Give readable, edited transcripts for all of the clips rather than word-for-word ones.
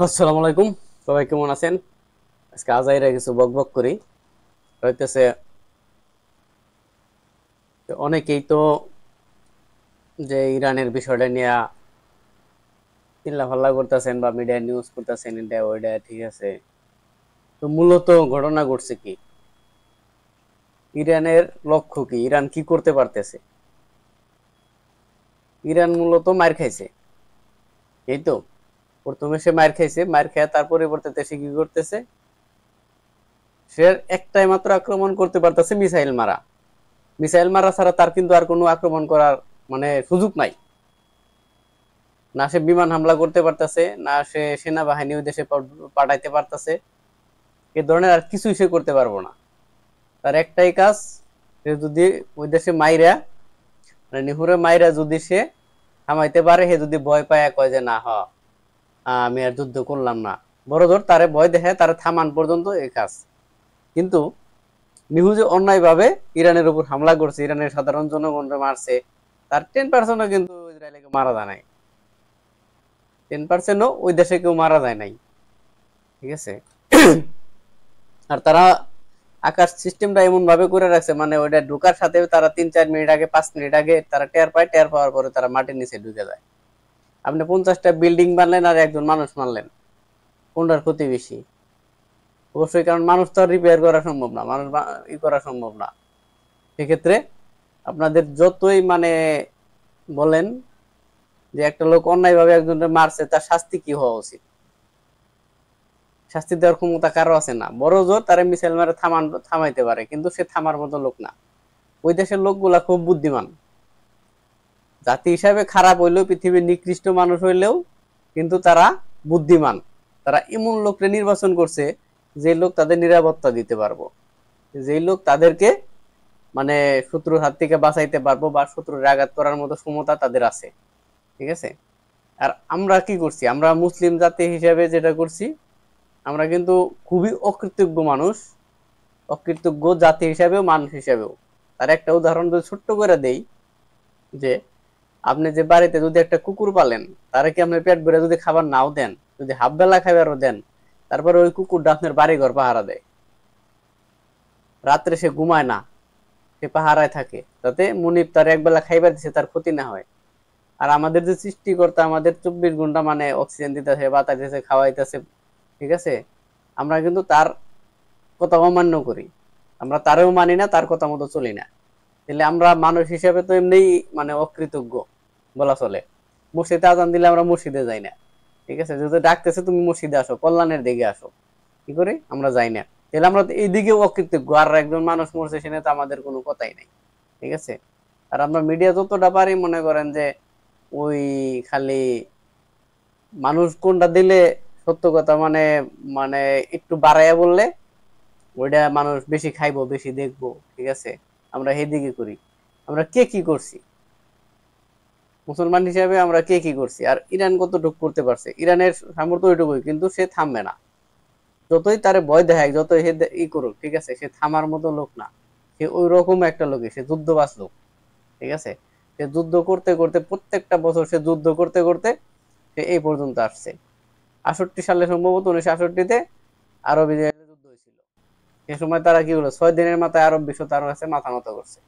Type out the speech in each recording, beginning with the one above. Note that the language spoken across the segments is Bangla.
আসসালামু আলাইকুম। সবাই কেমন আছেন? আজকে আজাইরা কিছু বকবক করি হইতেছে। অনেকেই তো যে ইরানের বিষয়টা নিয়ে চিল্লাফাল্লা করতেছেন বা মিডিয়ায় নিউজ করতেছেন, এটা ওইটা ঠিক আছে। তো মূলত ঘটনা ঘটছে কি? ইরানের লক্ষ্য কি? ইরান কি করতে পারতেছে? ইরান মূলত মার খাইছে, এই তো। প্রথমে সে মার খাইছে, মার খেয়ে তার পরিবর্তে সে কি করতেছে? সে একটাই মাত্র আক্রমণ করতে পারতেছে, মিসাইল মারা। মিসাইল মারা ছাড়া তার কিন্তু আর কোনো আক্রমণ করার মানে সুযোগ নাই। না সে বিমান হামলা করতে পারতেছে, না সে সেনাবাহিনী ওই দেশে পাঠাইতে পারতেছে। এ ধরনের আর কিছুই সে করতে পারবো না। তার একটাই কাজ, সে যদি ওই দেশে মাইরা মানে নিহুরে মাইরা যদি সে থামাইতে পারে, সে যদি ভয় পায় কয় যে না আমি আর যুদ্ধ করলাম না, বড় ধর তারে ভয় দেখে তারে থামান পর্যন্ত এই কাজ। কিন্তু নিহুজে অন্যায় ভাবে ইরানের উপর হামলা করছে, ইরানের সাধারণ জনগণকে মারছে। তার 10% কিন্তু ইসরায়েলকে মারা যায় নাই। 10%ও ওই দেশে কেউ মারা যায় নাই, ঠিক আছে। আর তারা আকাশ সিস্টেমটা এমন ভাবে করে রাখছে, মানে ওইটা ঢোকার সাথে তারা 3-4 মিনিট আগে 5 মিনিট আগে তারা টের পায়, টের পাওয়ার পরে তারা মাটির নিচে ঢুকে যায়। আপনি 50টা বিল্ডিং মারলেন আর একজন মানুষ মারলেন, কোনটার ক্ষতি বেশি? অবশ্যই, কারণ মানুষ তো আর রিপেয়ার করা সম্ভব না, মানুষ ই করা সম্ভব না। সেক্ষেত্রে আপনাদের যতই মানে বলেন যে একটা লোক অন্যায় ভাবে একজনকে মারছে, তার শাস্তি কি হওয়া উচিত? শাস্তি দেওয়ার ক্ষমতা কারো আছে না। বড় জোর তারা মিসাইল মারে থামাইতে পারে, কিন্তু সে থামার মতো লোক না। ওই দেশের লোকগুলা খুব বুদ্ধিমান। জাতি হিসাবে খারাপ হইলেও, পৃথিবীর নিকৃষ্ট মানুষ হইলেও কিন্তু তারা বুদ্ধিমান। তারা এমন লোককে নির্বাচন করছে যে লোক তাদের নিরাপত্তা দিতে পারবো, যে লোক তাদেরকে মানে শত্রুর হাত থেকে বাঁচাইতে পারবো বা শত্রুর আঘাত করার মতো ক্ষমতা তাদের আছে, ঠিক আছে। আর আমরা কি করছি? আমরা মুসলিম জাতি হিসাবে যেটা করছি, আমরা কিন্তু খুবই অকৃতজ্ঞ মানুষ, অকৃতজ্ঞ জাতি হিসাবেও মানুষ হিসাবেও। তার একটা উদাহরণ যদি ছোট্ট করে দেই, যে আপনি যে বাড়িতে যদি একটা কুকুর পালেন, তারা কি আপনি পেট ভরে যদি খাবার নাও দেন, যদি হাফ বেলা খাবারও দেন, তারপরে ওই কুকুরটা আপনার বাড়ি ঘর পাহারা দেয়। রাত্রে সে ঘুমায় না, সে পাহারায় থাকে, যাতে মুনিব তার একবেলা খাইবার দিছে তার ক্ষতি না হয়। আর আমাদের যে সৃষ্টিকর্তা আমাদের 24 ঘন্টা মানে অক্সিজেন দিতেছে, বাতাস দিতেছে, খাওয়াইতেছে, ঠিক আছে। আমরা কিন্তু তার কথা অমান্য করি, আমরা তারেও মানি না, তার কথা মতো চলি না। তাহলে আমরা মানুষ হিসেবে তো এমনি মানে অকৃতজ্ঞ বলা চলে। মসজিদে আজান দিলে আমরা মসজিদে যাই না, ঠিক আছে। যেহেতু ডাকতেছে তুমি মসজিদে আসো, কল্যাণের দিকে আসো, কি করি আমরা যাই না। তাহলে আমরা এই দিকেও অকৃতজ্ঞ। আর একজন মানুষ মরছে, সেনে তো আমাদের কোনো কথাই নাই, ঠিক আছে। আর আমরা মিডিয়া যতটা পারি মনে করেন যে ওই খালি মানুষ কোনটা দিলে সত্য কথা মানে মানে একটু বাড়াইয়া বললে ওইটা মানুষ বেশি খাইবো, বেশি দেখবো, ঠিক আছে। আমরা সেদিকে করি। আমরা কে কি করছি মুসলমান হিসাবে? আমরা কে কি করছি? আর ইরান কতটুকু করতে পারছে? ইরানের সামর্থ্য ওইটুকুই, কিন্তু সে থামবে না। যতই তারে ভয় দেখায়, যতই সে ই করুক, ঠিক আছে, সে থামার মতো লোক না। সে ওই রকম একটা লোকই, সে যুদ্ধবাজ লোক, ঠিক আছে। সে যুদ্ধ করতে করতে প্রত্যেকটা বছর সে যুদ্ধ করতে করতে সে এই পর্যন্ত আসছে। 68 সালে সম্ভবত, 1968-তে আরব ইসরায়েলের যুদ্ধ হয়েছিল। সে সময় তারা কি হলো, 6 দিনের মাথায় আরব বিশ্ব তার কাছে মাথা নত করছে।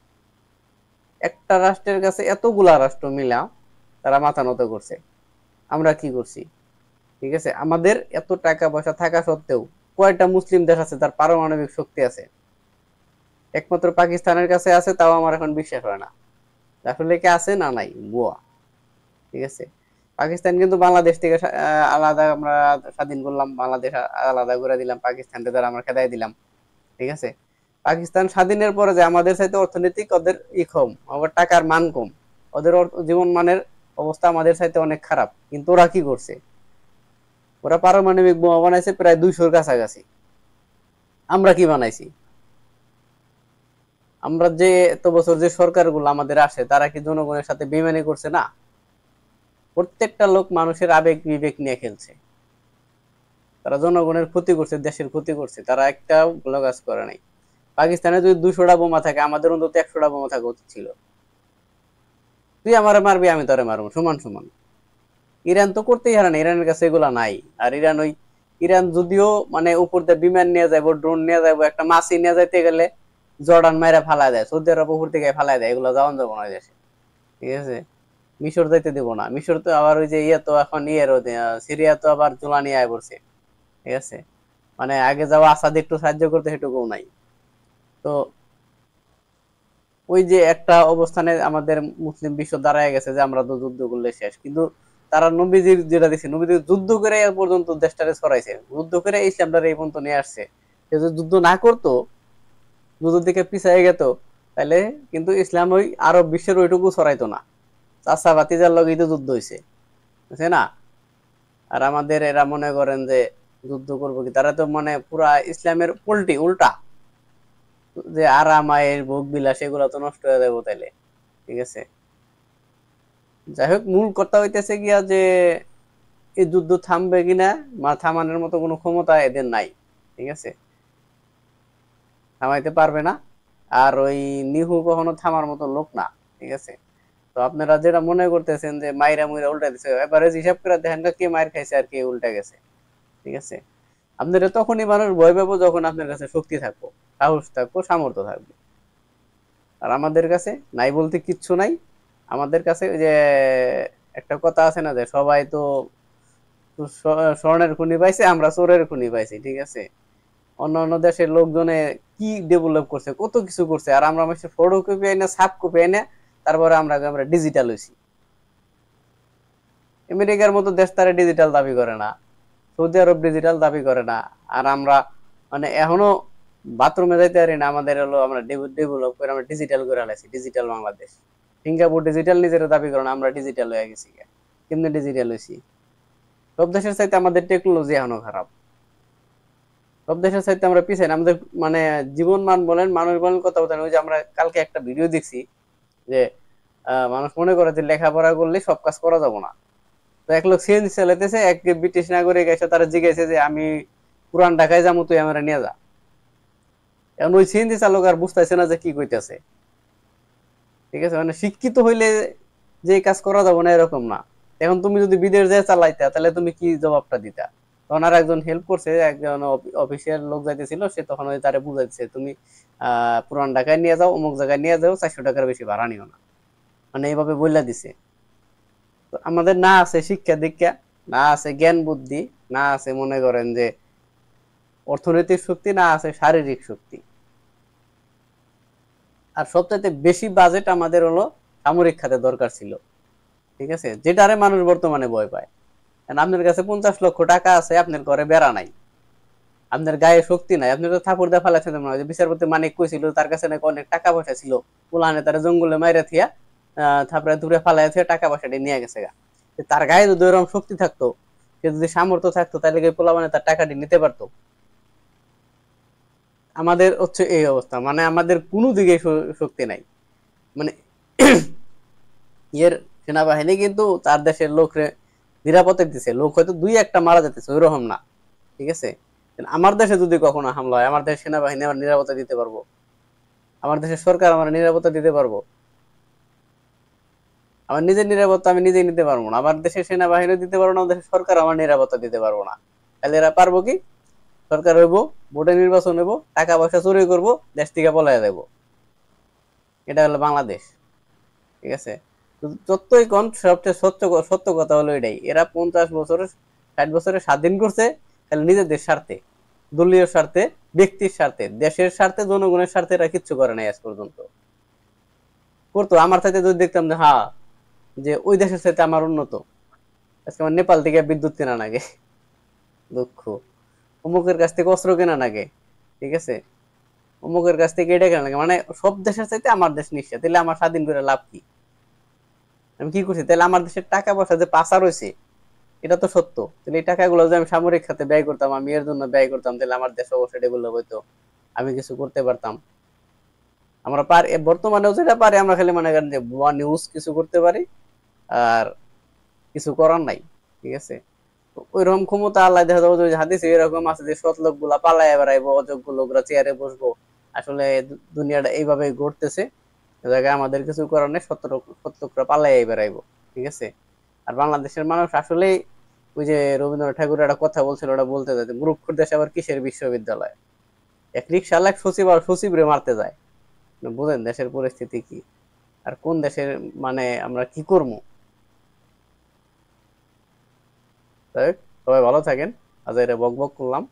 একটা রাষ্ট্রের কাছে এতগুলা রাষ্ট্র মিলা তারা মাথা নত করছে। আমরা কি করছি? ঠিক আছে, আমাদের এত টাকা পয়সা থাকা সত্ত্বেও কয়টা মুসলিম দেশ আছে তার পারমাণবিক শক্তি আছে? একমাত্র পাকিস্তানের কাছে আছে, তাও আমার এখন বিশ্বাস হয় না। আসলে কি আছে না নাই বুয়া, ঠিক আছে। পাকিস্তান কিন্তু বাংলাদেশ থেকে আলাদা আমরা স্বাধীন করলাম, বাংলাদেশ আলাদা করে দিলাম, পাকিস্তানকে তারা আমরা খেদাই দিলাম, ঠিক আছে। পাকিস্তান স্বাধীনের পরে যে আমাদের সাথে অর্থনৈতিক ওদের কম, আবার টাকার মান কম, ওদের জীবন মানের অবস্থা আমাদের সাথে অনেক খারাপ, কিন্তু ওরা কি করছে? ওরা পারমাণবিক বোমা বানাইছে প্রায় 200-র কাছাকাছি। আমরা কি বানাইছি? আমরা যে এত বছর যে সরকারগুলো আমাদের আসে, তারা কি জনগণের সাথে বেইমানি করছে? না। প্রত্যেকটা লোক মানুষের আবেগ বিবেক নিয়ে খেলছে। তারা জনগণের ক্ষতি করছে, দেশের ক্ষতি করছে, তারা একটা ভালো কাজ করে নাই। পাকিস্তানে যদি 200টা বোমা থাকে, আমাদের অন্তত 100টা বোমা থাকা উচিত ছিল। তুই আমারে মারবি, আমি তোরে মারবো, সমান সমান। ইরান তো করতেই হারে না, ইরানের কাছে এগুলা নাই। আর ইরান যদিও মানে উপর দিয়ে বিমান নিয়ে যাবো, ড্রোন নিয়ে যাবো, একটা মাছি নিয়ে যাইতে গেলে জর্ডান মাইরা ফালাই দেয়, সৌদি আরব উপর থেকে ফালাই দেয়, এগুলো যাওয়ান যাবো না দেশে, ঠিক আছে। মিশর যাইতে দেবো না, মিশর তো আবার ওই যে ইয়ে তো এখন সিরিয়া তো আবার জুলানি আয় পড়ছে, ঠিক আছে। মানে আগে যাওয়া আসাদ একটু সাহায্য করতে সেটুকু নাই। তো ওই যে একটা অবস্থানে আমাদের মুসলিম বিশ্ব দাঁড়ায় গেছে যে আমরা তো যুদ্ধ করলে শেষ, কিন্তু তারা নবীজির যেটা দিচ্ছে, নবীজি যুদ্ধ করে এ পর্যন্ত দেশটারে ছড়াইছে, যুদ্ধ করে ইসলামটারে এই পর্যন্ত নিয়ে আসছে। সে যদি যুদ্ধ না করতো, যুদ্ধ দিকে পিছিয়ে গেত, তাহলে কিন্তু ইসলাম ওই আরব বিশ্বের ওইটুকু ছড়াইতো না। চাচা ভাতিজার লগেই তো যুদ্ধ হয়েছে, বুঝছে না। আর আমাদের এরা মনে করেন যে যুদ্ধ করবো কি, তারা তো মানে পুরা ইসলামের উল্টি উল্টা, যে আরাম আয়ের ভোগ বিলাস এগুলো তো নষ্ট হয়ে যাবো তাইলে, ঠিক আছে। যাই হোক, মূল কথা হইতেছে গিয়া যে এই যুদ্ধ থামবে কিনা, থামানোর মতো কোনো ক্ষমতা এদের নাই, ঠিক আছে, থামাইতে পারবে না। আর ওই নিহু কখনো থামার মতো লোক না, ঠিক আছে। তো আপনারা যেটা মনে করতেছেন যে মাইরা মুইরা উল্টা দিছে, এবারে হিসাব করে দেখেন কে মায়ের খাইছে আর কে উল্টা গেছে, ঠিক আছে। আপনারা তখনই মানুষ ভয় পাবো যখন আপনার কাছে শক্তি থাকবো, সাহস থাকবো, সামর্থ্য থাকবে। আর আমাদের কাছে নাই বলতে কিচ্ছু নাই। আমাদের কাছে ওই যে একটা কথা আছে না, যে সবাই তো স্বর্ণের খুনি পাইছে, আমরা চোরের খুনি পাইছি, ঠিক আছে। অন্য অন্য দেশের লোকজনে কি ডেভেলপ করছে, কত কিছু করছে, আর আমরা ফটো কপি আইনা, সাপ কপি আইনা, তারপরে আমরা ডিজিটাল হইছি। আমেরিকার মতো দেশ তারা ডিজিটাল দাবি করে না, সৌদি আরব ডিজিটাল দাবি করে না। আর আমরা মানে এখনো বাথরুমে যাইতে পারি না, আমাদের হলো আমরা ডেভেলপ করে আমরা ডিজিটাল করে আলাইছি, ডিজিটাল বাংলাদেশ। সিঙ্গাপুর ডিজিটাল নিজের দাবি করে না, আমরা ডিজিটাল হয়ে গেছি। কেমনে ডিজিটাল হয়েছি? সব দেশের চাইতে আমাদের টেকনোলজি এখনো খারাপ, সব দেশের চাইতে আমরা পিছাই। আমাদের মানে জীবন মান বলেন, মানুষ বলেন, কথা বলেন। ওই যে আমরা কালকে একটা ভিডিও দেখছি যে মানুষ মনে করে যে লেখাপড়া করলে সব কাজ করা যাবো না। তো এক লোক সিএনজি চালাইতেছে, এক ব্রিটিশ নাগরিক এসে তারা জিজ্ঞাসা যে আমি পুরান ঢাকায় যাবো, তুই আমার নিয়ে যা। এখন ওই সিএনজি চালক আর বুঝতেছে না যে কি কইতেছে, ঠিক আছে। মানে শিক্ষিত হইলে যে কাজ করা যাবো না এরকম না। এখন তুমি যদি বিদেশ যায় চালাইতা, তাহলে তুমি কি জবাবটা দিতা? তখন আর একজন হেল্প করছে, একজন অফিসিয়াল লোক যাইতেছিল, সে তখন ওই তারে বুঝাইছে, তুমি পুরান ঢাকায় নিয়ে যাও, অমুক জায়গায় নিয়ে যাও, 400 টাকার বেশি ভাড়া নিও না, মানে এইভাবে বললা দিছে। তো আমাদের না আছে শিক্ষা দীক্ষা, না আছে জ্ঞান বুদ্ধি, না আছে মনে করেন যে অর্থনৈতিক শক্তি, না আছে শারীরিক শক্তি। আর সবচাইতে বেশি বাজেট আমাদের হলো সামরিক খাতে দরকার ছিল, ঠিক আছে, যেটারে মানুষ বর্তমানে ভয় পায়। আপনার কাছে 50 লক্ষ টাকা আছে, আপনার ঘরে বেড়া নাই, আপনার গায়ে শক্তি নাই, আপনি তো থাপড় দিয়ে ফেলাইছেন। মনে হয় যে বিচারপতি মানিক কইছিল তার কাছে নাকি অনেক টাকা পয়সা ছিল, পুলানে তারা জঙ্গলে মাইরা থিয়া থাপড়ে তুলে ফালাই থিয়া টাকা পয়সাটা নিয়ে গেছে গা। তার গায়ে যদি ওরকম শক্তি থাকতো, সে যদি সামর্থ্য থাকতো, তাহলে পোলা মানে তার টাকাটি নিতে পারতো। আমাদের হচ্ছে এই অবস্থা, মানে আমাদের কোনো দিকে শক্তি নাই। মানে ইয়ের সেনাবাহিনী কিন্তু তার দেশের লোকরে নিরাপত্তা দিতেছে, লোক হয়তো দুই একটা মারা যেতেছে, ওইরকম না, ঠিক আছে। আমার দেশে যদি কখনো হামলা হয়, আমার দেশের সেনাবাহিনী আমার নিরাপত্তা দিতে পারবো? আমার দেশের সরকার আমার নিরাপত্তা দিতে পারবো? আমার নিজের নিরাপত্তা আমি নিজেই নিতে পারবো না, আমার দেশের সেনাবাহিনী দিতে পারবো না, আমার দেশের সরকার আমার নিরাপত্তা দিতে পারবো না। তাহলে এরা পারবো কি? সরকার হইব, ভোটে নির্বাচন হইব, টাকা পয়সা চুরি করবো, দেশ থেকে পলাইয়া যাবো। এটা হলো বাংলাদেশ, ঠিক আছে। যতই কোন সবচেয়ে সত্য সত্য কথা হলো এটাই, এরা 50 বছরের 60 বছরের স্বাধীন করছে খালি নিজেদের স্বার্থে, দলীয় স্বার্থে, ব্যক্তির স্বার্থে, দেশের স্বার্থে, জনগণের স্বার্থে এরা কিচ্ছু করে নাই আজ পর্যন্ত। করতো আমার সাথে যদি দেখতাম যে হ্যাঁ, যে ওই দেশের সাথে আমার উন্নত, আজকে আমার নেপাল থেকে বিদ্যুৎ কেনা লাগে, দুঃখ। অমুকের কাছ থেকে অস্ত্র কেনা লাগে, ঠিক আছে, অমুকের কাছ থেকে এটা কেনা লাগে, মানে সব দেশের চাইতে আমার দেশ নিশ্চয়, তাহলে আমার স্বাধীন করে লাভ কি? আমি কি করছি তাহলে? আমার দেশের টাকা পয়সা যে পাচার হয়েছে, এটা তো সত্য। তাহলে এই টাকাগুলো যে আমি সামরিক খাতে ব্যয় করতাম, আমি এর জন্য ব্যয় করতাম, তাহলে আমার দেশ অবশ্যই ডেভেলপ হইতো, আমি কিছু করতে পারতাম। আমরা পারি বর্তমানেও যেটা পারি, আমরা খালি মনে করেন যে ভুয়া নিউজ কিছু করতে পারি, আর কিছু করার নাই, ঠিক আছে। ওইরকম ক্ষমতা আল্লাহ দেখা যাবো যে হাদিসে এরকম আছে যে সৎ লোক গুলা পালায় বেড়াইবো, অযোগ্য লোকরা চেয়ারে বসবো। আসলে দুনিয়াটা এইভাবে ঘটতেছে, জায়গায় আমাদের কিছু করার নেই, সৎ লোকরা পালাই বেড়াইবো, ঠিক আছে। আর বাংলাদেশের মানুষ আসলেই ওই যে রবীন্দ্রনাথ ঠাকুর একটা কথা বলছিল, ওটা বলতে যায়, মূর্খর দেশে আবার কিসের বিশ্ববিদ্যালয়। এক রিক্সাওয়ালা এক সচিব আর সচিবরে মারতে যায়। বুঝেন দেশের পরিস্থিতি কি, আর কোন দেশের, মানে আমরা কি করবো। তাই সবাই ভালো থাকেন, আজ এটা বক বক করলাম।